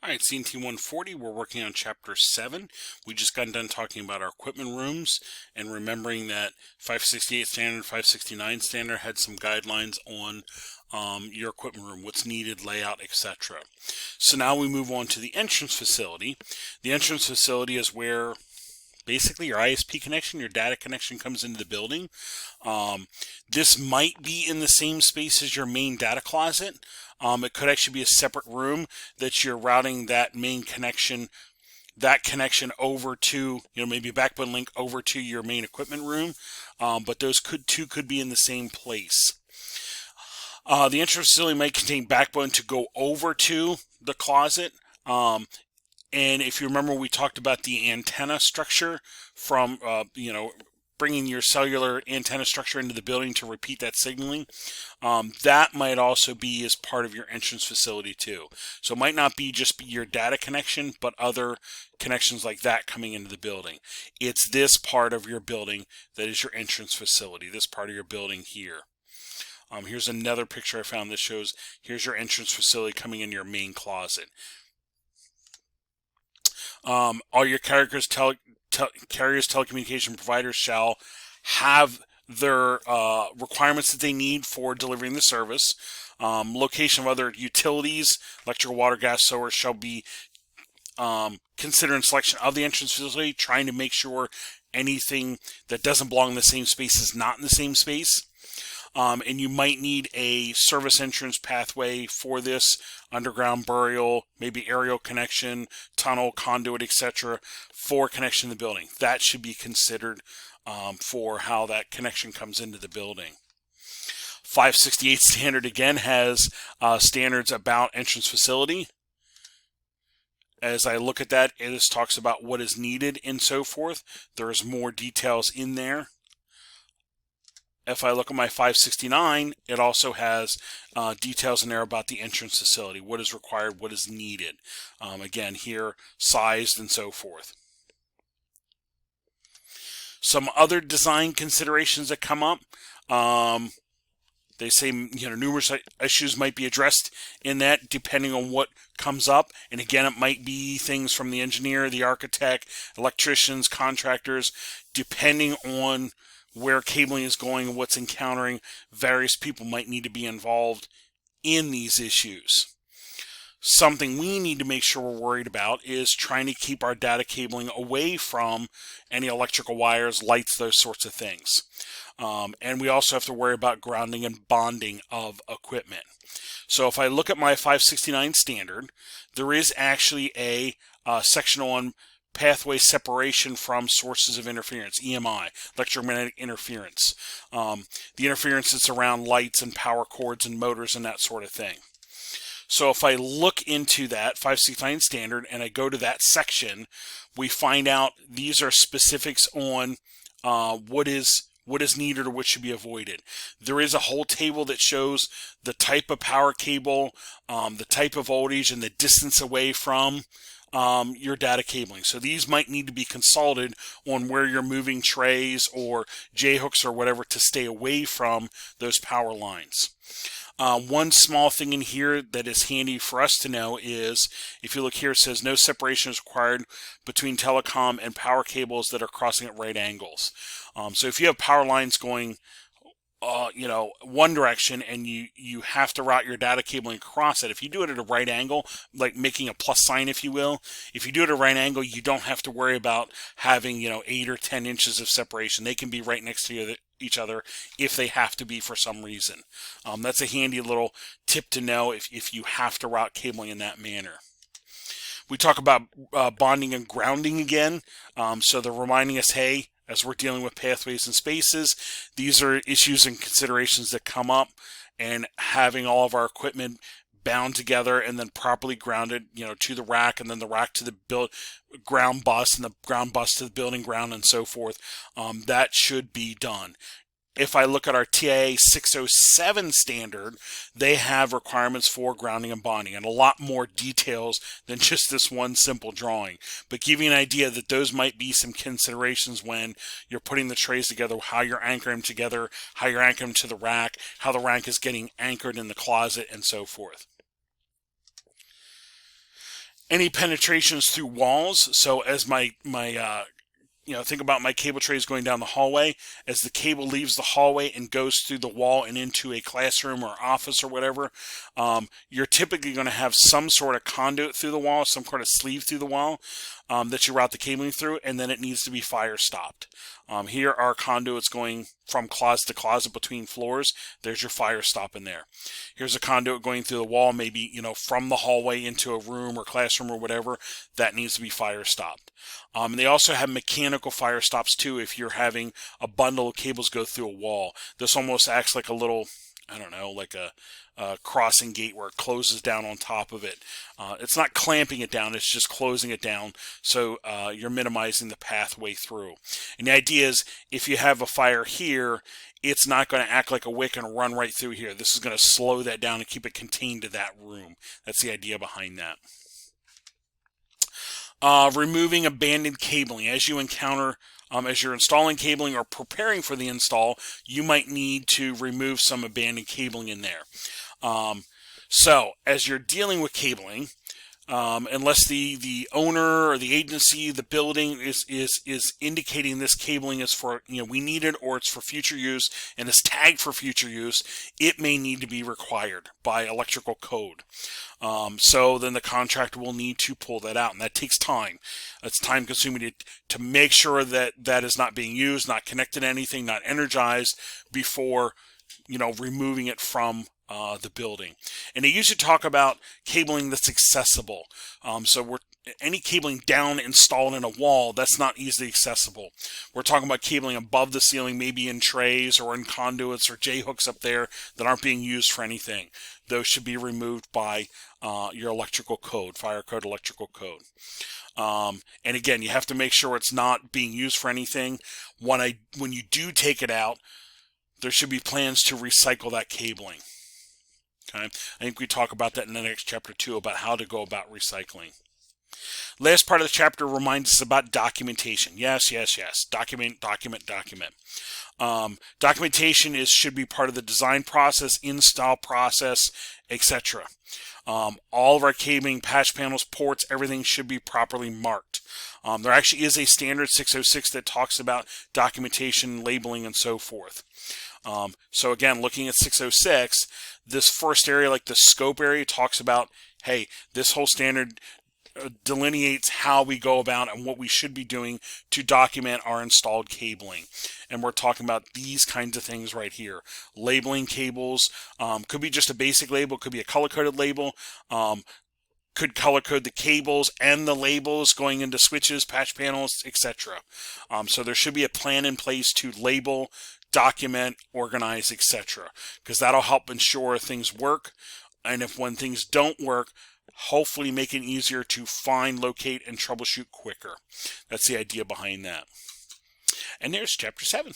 All right, CNT140, we're working on Chapter 7. We just got done talking about our equipment rooms and remembering that 568 standard, 569 standard had some guidelines on your equipment room, what's needed, layout, etc. So now we move on to the entrance facility. The entrance facility is where basically your ISP connection, your data connection comes into the building. This might be in the same space as your main data closet. It could actually be a separate room that you're routing that main connection, that connection over to, maybe a backbone link over to your main equipment room. But those could be in the same place. The entrance facility might contain backbone to go over to the closet. And if you remember, we talked about the antenna structure from, bringing your cellular antenna structure into the building to repeat that signaling. That might also be as part of your entrance facility too. So it might not be just your data connection, but other connections like that coming into the building. It's this part of your building that is your entrance facility, this part of your building here. Here's another picture I found that shows, here's your entrance facility coming in your main closet. All your carriers, telecommunication providers shall have their requirements that they need for delivering the service. Location of other utilities, electrical, water, gas, solar, shall be considered in selection of the entrance facility, trying to make sure anything that doesn't belong in the same space is not in the same space. And you might need a service entrance pathway for this, underground burial, maybe aerial connection, tunnel, conduit, etc. for connection to the building. That should be considered for how that connection comes into the building. 568 standard again has standards about entrance facility. As I look at that, it talks about what is needed and so forth. There's more details in there. If I look at my 569, it also has details in there about the entrance facility, what is required, what is needed. Again, here, sized and so forth. Some other design considerations that come up. They say, numerous issues might be addressed in that depending on what comes up. And again, it might be things from the engineer, the architect, electricians, contractors, depending on where cabling is going and what's encountering. Various people might need to be involved in these issues. Something we need to make sure we're worried about is trying to keep our data cabling away from any electrical wires, lights, those sorts of things. And we also have to worry about grounding and bonding of equipment. So if I look at my 569 standard, there is actually a section on pathway separation from sources of interference, EMI, electromagnetic interference. The interference that's around lights and power cords and motors and that sort of thing. So if I look into that 569 standard and I go to that section, we find out these are specifics on what is needed or what should be avoided. There is a whole table that shows the type of power cable, the type of voltage, and the distance away from your data cabling. So these might need to be consulted on where you're moving trays or J-hooks or whatever to stay away from those power lines. One small thing in here that is handy for us to know is, if you look here, it says no separation is required between telecom and power cables that are crossing at right angles. So if you have power lines going one direction and you have to route your data cabling across it, if you do it at a right angle, like making a plus sign, if you will, if you do it at a right angle, you don't have to worry about having 8 or 10 inches of separation. They can be right next to each other if they have to be for some reason. That's a handy little tip to know if you have to route cabling in that manner. We talk about bonding and grounding again. So they're reminding us, hey, as we're dealing with pathways and spaces, these are issues and considerations that come up, and having all of our equipment bound together and then properly grounded, to the rack, and then the rack to the ground bus, and the ground bus to the building ground, and so forth. That should be done. If I look at our TIA 607 standard, they have requirements for grounding and bonding, and a lot more details than just this one simple drawing. But give you an idea that those might be some considerations when you're putting the trays together, how you're anchoring them together, how you're anchoring them to the rack, how the rack is getting anchored in the closet, and so forth. any penetrations through walls. So as my think about my cable trays going down the hallway. As the cable leaves the hallway and goes through the wall and into a classroom or office or whatever, you're typically going to have some sort of conduit through the wall, some sort of sleeve through the wall that you route the cabling through, and then it needs to be fire stopped. Here are conduits going from closet to closet between floors. There's your fire stop in there. Here's a conduit going through the wall, maybe from the hallway into a room or classroom or whatever. That needs to be fire stopped. And they also have mechanical fire stops too if you're having a bundle of cables go through a wall. This almost acts like a little, I don't know, like a crossing gate where it closes down on top of it. It's not clamping it down, it's just closing it down, so you're minimizing the pathway through. And the idea is, if you have a fire here, it's not going to act like a wick and run right through here. This is going to slow that down and keep it contained to that room. That's the idea behind that. Removing abandoned cabling. As you encounter, as you're installing cabling or preparing for the install, you might need to remove some abandoned cabling in there. So as you're dealing with cabling, unless the owner or the agency, the building is indicating this cabling is for, we need it, or it's for future use and is tagged for future use, it may need to be required by electrical code. So then the contractor will need to pull that out, and that takes time. It's time consuming to make sure that that is not being used, not connected to anything, not energized before, removing it from the building. And they usually talk about cabling that's accessible. So any cabling down installed in a wall, that's not easily accessible. We're talking about cabling above the ceiling, maybe in trays or in conduits or J-hooks up there that aren't being used for anything. Those should be removed by your electrical code, fire code, electrical code. And again, you have to make sure it's not being used for anything. When you do take it out, there should be plans to recycle that cabling. Okay, I think we talk about that in the next chapter too, about how to go about recycling. Last part of the chapter reminds us about documentation. Yes. Document. Documentation should be part of the design process, install process, etc. All of our cabling, patch panels, ports, everything should be properly marked. There actually is a standard 606 that talks about documentation, labeling, and so forth. So again, looking at 606, this first area, like the scope area, talks about, hey, this whole standard delineates how we go about and what we should be doing to document our installed cabling. And we're talking about these kinds of things right here. Labeling cables, could be just a basic label, could be a color-coded label, could color code the cables and the labels going into switches, patch panels, etc. So there should be a plan in place to label, document, organize, etc. because that'll help ensure things work. And if when things don't work, hopefully make it easier to find, locate, and troubleshoot quicker. That's the idea behind that. And there's chapter 7.